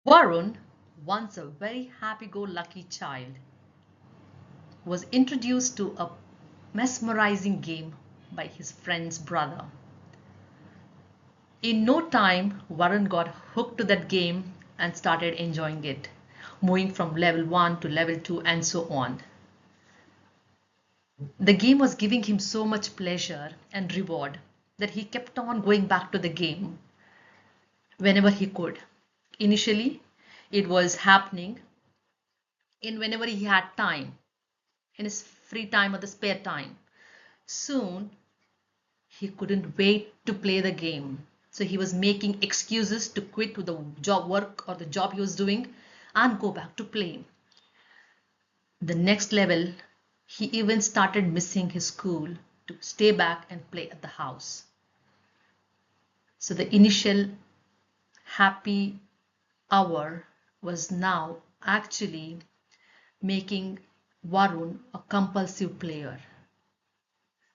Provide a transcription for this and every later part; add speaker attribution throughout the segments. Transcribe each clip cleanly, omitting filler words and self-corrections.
Speaker 1: Varun, once a very happy-go-lucky child, was introduced to a mesmerizing game by his friend's brother. In no time, Varun got hooked to that game and started enjoying it, moving from level 1 to level 2 and so on. The game was giving him so much pleasure and reward that he kept on going back to the game whenever he could. Initially, it was happening in whenever he had time, in his free time or the spare time. Soon, he couldn't wait to play the game. So he was making excuses to quit the job work or the job he was doing and go back to playing. The next level, he even started missing his school to stay back and play at the house. So the initial happy hour was now actually making Varun a compulsive player.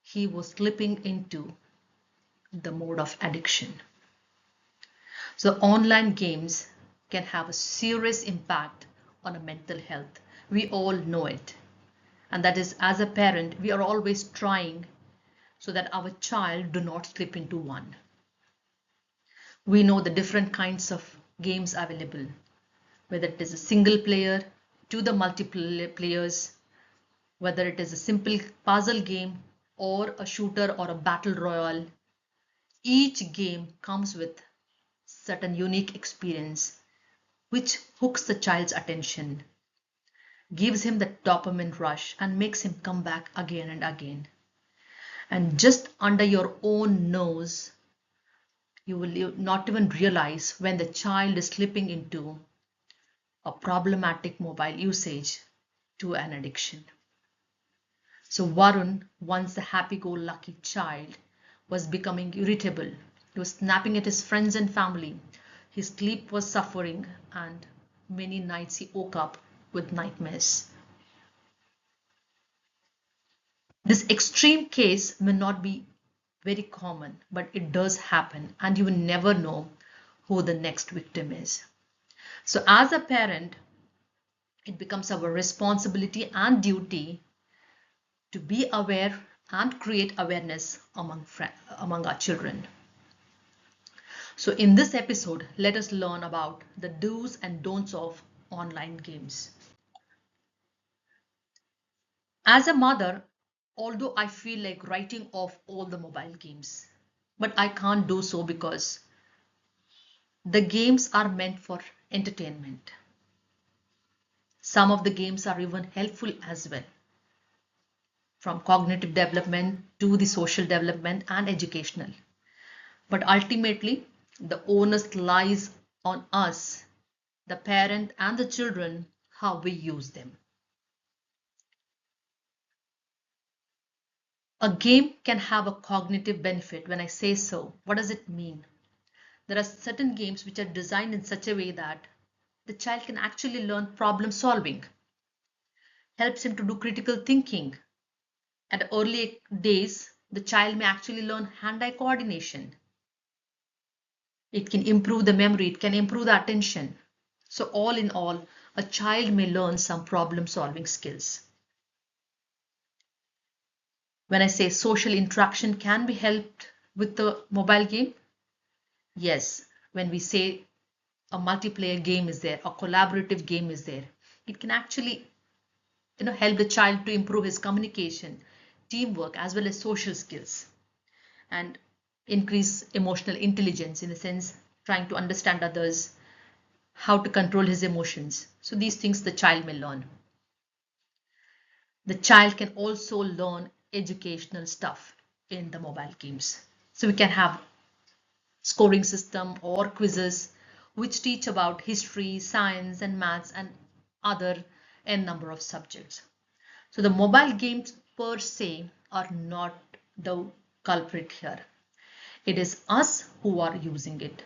Speaker 1: He was slipping into the mode of addiction. So online games can have a serious impact on a mental health. We all know it. And that is, as a parent, we are always trying so that our child do not slip into one. We know the different kinds of games available, whether it is a single player to the multiple players, whether it is a simple puzzle game or a shooter or a battle royale. Each game comes with certain unique experience which hooks the child's attention, gives him the dopamine rush and makes him come back again and again. And just under your own nose, you will not even realize when the child is slipping into a problematic mobile usage to an addiction. So Varun, once a happy-go-lucky child, was becoming irritable. He was snapping at his friends and family. His sleep was suffering, and many nights he woke up with nightmares. This extreme case may not be very common, but it does happen, and you will never know who the next victim is. So as a parent, it becomes our responsibility and duty to be aware and create awareness among our children. So in this episode, let us learn about the do's and don'ts of online games. As a mother, although I feel like writing off all the mobile games, but I can't do so because the games are meant for entertainment. Some of the games are even helpful as well, from cognitive development to the social development and educational. But ultimately, the onus lies on us, the parent and the children, how we use them. A game can have a cognitive benefit. When I say so, what does it mean? There are certain games which are designed in such a way that the child can actually learn problem solving, helps him to do critical thinking. At early days, the child may actually learn hand-eye coordination. It can improve the memory, it can improve the attention. So all in all, a child may learn some problem solving skills. When I say social interaction can be helped with the mobile game, yes, when we say a multiplayer game is there, a collaborative game is there, it can actually help the child to improve his communication, teamwork, as well as social skills, and increase emotional intelligence, in a sense, trying to understand others, how to control his emotions. So these things the child may learn. The child can also learn educational stuff in the mobile games. So we can have scoring system or quizzes which teach about history, science and maths and other n number of subjects. So the mobile games per se are not the culprit here. It is us who are using it.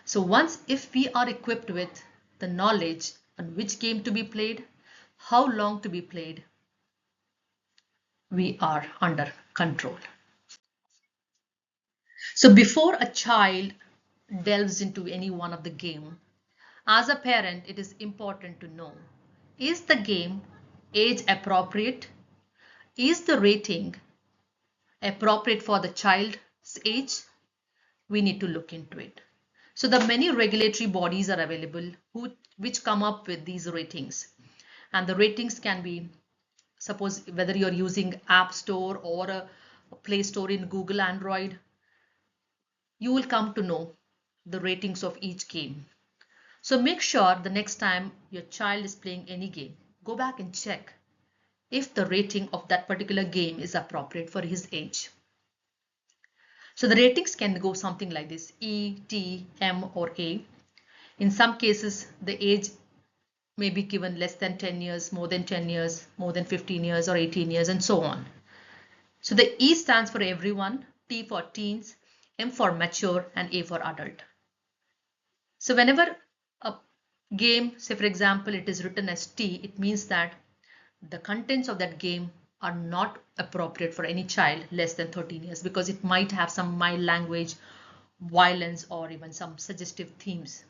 Speaker 1: So once if we are equipped with the knowledge on which game to be played, how long to be played, we are under control. So before a child delves into any one of the game, As a parent, it is important to know, is the game age appropriate? Is the rating appropriate for the child's age? We need to look into it. So the many regulatory bodies are available which come up with these ratings. And the ratings can be, suppose whether you're using App Store or a Play Store in Google Android, you will come to know the ratings of each game. So make sure the next time your child is playing any game, go back and check if the rating of that particular game is appropriate for his age. So the ratings can go something like this: E, T, M, or A. In some cases, the age may be given less than 10 years, more than 10 years, more than 15 years, or 18 years, and so on. So the E stands for everyone, T for teens, M for mature, and A for adult. So whenever a game, say for example, it is written as T, it means that the contents of that game are not appropriate for any child less than 13 years, because it might have some mild language, violence, or even some suggestive themes.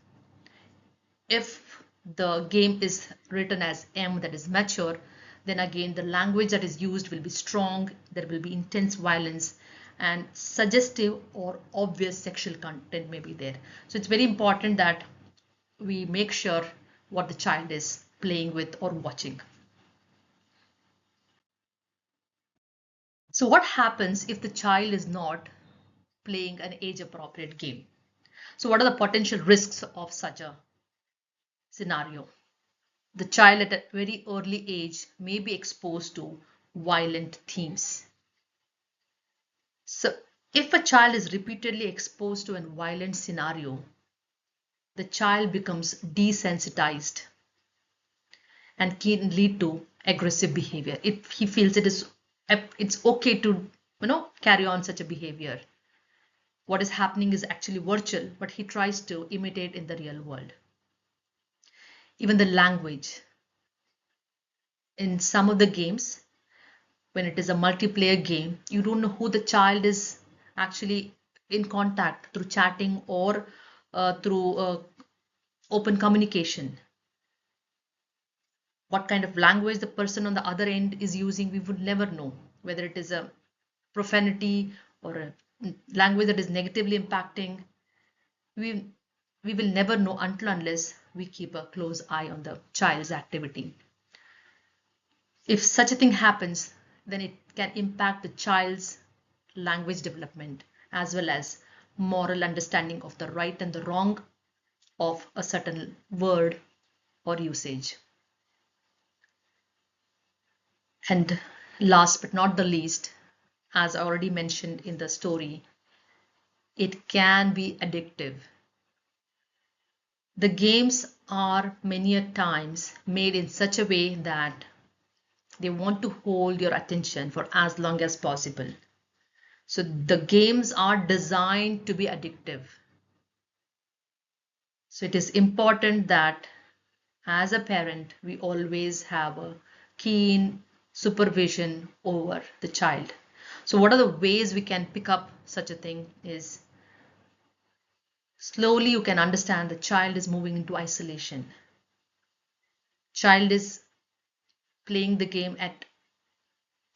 Speaker 1: If the game is written as M, that is mature, then again the language that is used will be strong, there will be intense violence, and suggestive or obvious sexual content may be there. So it's very important that we make sure what the child is playing with or watching. So what happens if the child is not playing an age-appropriate game? So what are the potential risks of such a scenario? The child at a very early age may be exposed to violent themes. So if a child is repeatedly exposed to a violent scenario, the child becomes desensitized and can lead to aggressive behavior. If he feels it's okay to carry on such a behavior, what is happening is actually virtual, but he tries to imitate in the real world. Even the language. In some of the games, when it is a multiplayer game, you don't know who the child is actually in contact through chatting or through open communication. What kind of language the person on the other end is using, we would never know, whether it is a profanity or a language that is negatively impacting. We will never know until unless we keep a close eye on the child's activity. If such a thing happens, then it can impact the child's language development as well as moral understanding of the right and the wrong of a certain word or usage. And last but not the least, as I already mentioned in the story, it can be addictive. The games are many a times made in such a way that they want to hold your attention for as long as possible. So the games are designed to be addictive. So it is important that as a parent, we always have a keen supervision over the child. So what are the ways we can pick up such a thing is, slowly you can understand the child is moving into isolation. Child is playing the game at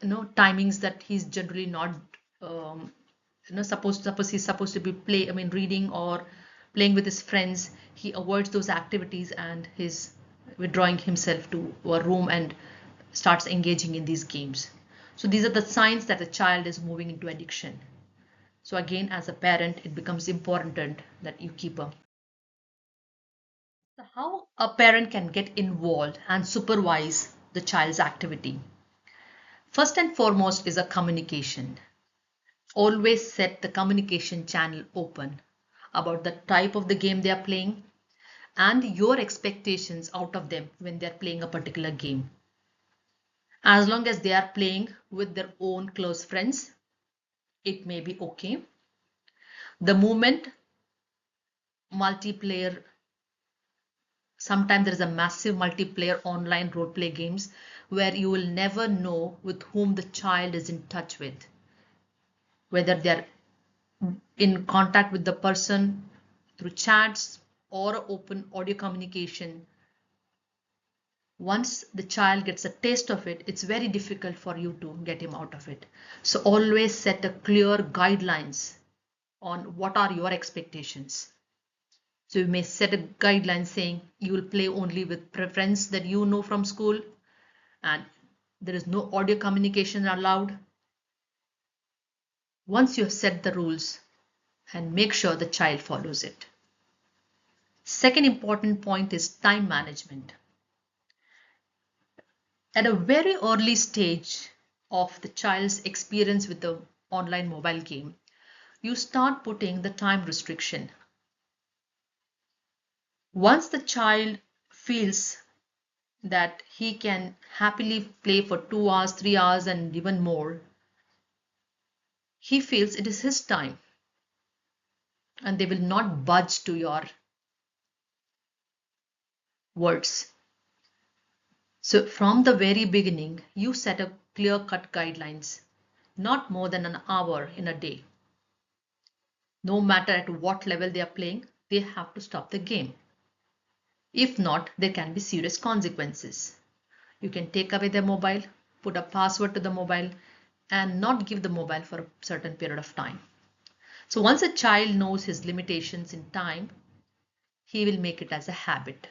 Speaker 1: timings that he's generally not suppose he's supposed to be reading or playing with his friends. He avoids those activities and he's withdrawing himself to a room and starts engaging in these games. So these are the signs that the child is moving into addiction. So again, as a parent, it becomes important that you keep a. So how a parent can get involved and supervise the child's activity. First and foremost is a communication. Always set the communication channel open about the type of the game they are playing and your expectations out of them when they are playing a particular game. As long as they are playing with their own close friends, it may be okay. The moment multiplayer, sometimes there is a massive multiplayer online role play games where you will never know with whom the child is in touch with, whether they are in contact with the person through chats or open audio communication, once the child gets a taste of it, it's very difficult for you to get him out of it. So always set a clear guidelines on what are your expectations. So you may set a guideline saying you will play only with friends that you know from school, and there is no audio communication allowed. Once you have set the rules, and make sure the child follows it. Second important point is time management. At a very early stage of the child's experience with the online mobile game, you start putting the time restriction. Once the child feels that he can happily play for 2 hours, 3 hours, and even more, he feels it is his time and they will not budge to your words. So from the very beginning, you set up clear-cut guidelines, not more than an hour in a day. No matter at what level they are playing, they have to stop the game. If not, there can be serious consequences. You can take away their mobile, put a password to the mobile, and not give the mobile for a certain period of time. So once a child knows his limitations in time, he will make it as a habit.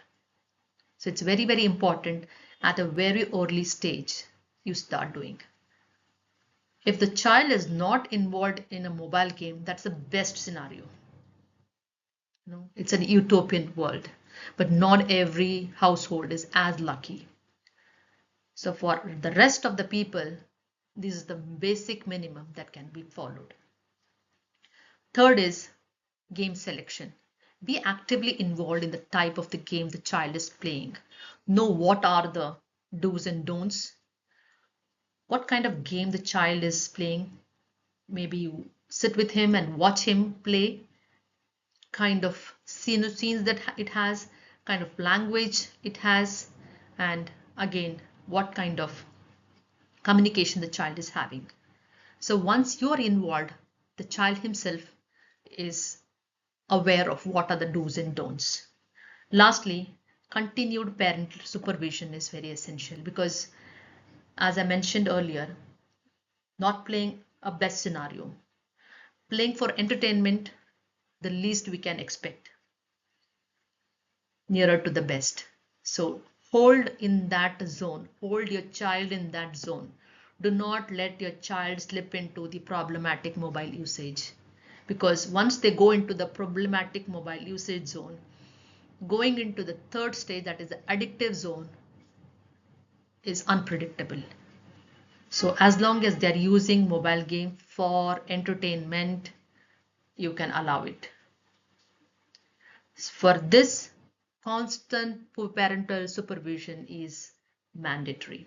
Speaker 1: So it's very, very important at a very early stage you start doing. If the child is not involved in a mobile game, that's the best scenario. It's an utopian world, but not every household is as lucky. So for the rest of the people, this is the basic minimum that can be followed. Third is game selection. Be actively involved in the type of the game the child is playing. Know what are the do's and don'ts. What kind of game the child is playing. Maybe you sit with him and watch him play. Kind of scenes that it has, kind of language it has, and again, what kind of communication the child is having. So once you're involved, the child himself is aware of what are the do's and don'ts. Lastly, continued parental supervision is very essential because, as I mentioned earlier, not playing a best scenario, playing for entertainment, the least we can expect, nearer to the best. So hold in that zone, hold your child in that zone. Do not let your child slip into the problematic mobile usage, because once they go into the problematic mobile usage zone, going into the third stage, that is the addictive zone, is unpredictable. So as long as they're using mobile game for entertainment, you can allow it. For this, constant parental supervision is mandatory.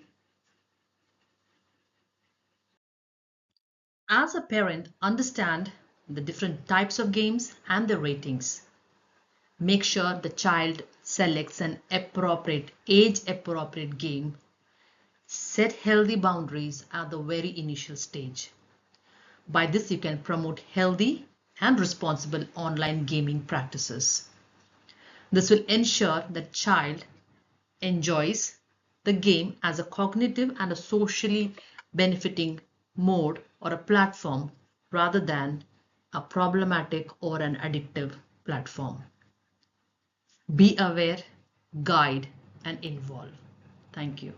Speaker 1: As a parent, understand the different types of games and the ratings. Make sure the child selects an appropriate, age-appropriate game. Set healthy boundaries at the very initial stage. By this, you can promote healthy and responsible online gaming practices. This will ensure that child enjoys the game as a cognitive and a socially benefiting mode or a platform rather than a problematic or an addictive platform. Be aware, guide, and involve. Thank you.